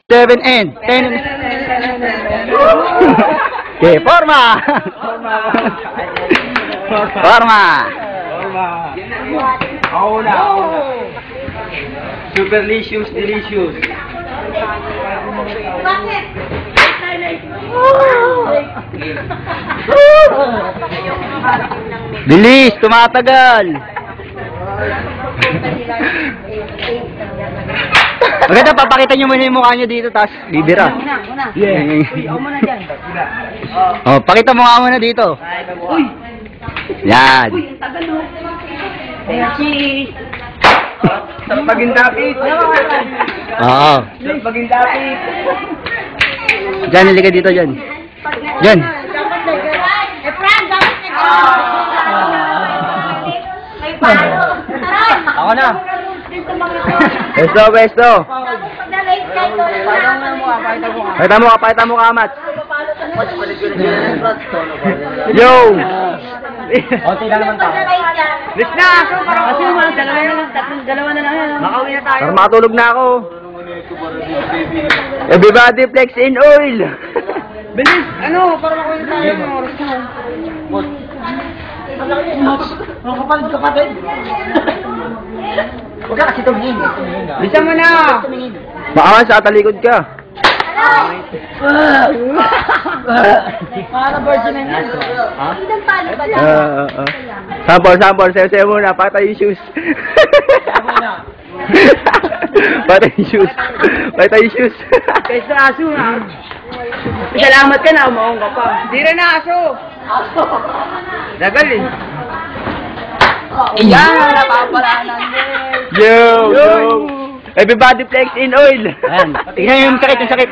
7 and 10. Okay, forma. Forma. Ako na. Superlicious, delicious. Bilis, tumatagal. Maganda, papakita nyo muna yung mukha nyo dito, tapos bibira. Yeah. Ako muna dyan. Oh, pakita mo nga muna dito. Yan. Sa pagindapit. Oo. Sa pagindapit. Diyan, halika dito, dyan. Dyan. Ako na. Pesto, pesto. Pakita mo ka, Mats. Yo! Konti lang naman tayo. Bis na! Kasi dalawa na lang yan. Makauwi na tayo. Para makatulog na ako. Everybody flex in oil. Bilis! Ano? Para makuha na tayo ng oras na. Mga kapatid. Huwag ka kasi tumingin. Bisa mo na! Baka sa talikod ka. Para virgin na yan. Sample. Sayo muna. Patay yung shoes. Patay yung shoes. Patay yung shoes. Kaysa aso na. Salamat ka na, umaong ka pa. Hindi rin na aso. Dagal eh. Yan, napapalanan din. Yo! Everybody flex in oil. Ayan. Tingnan yung sakit.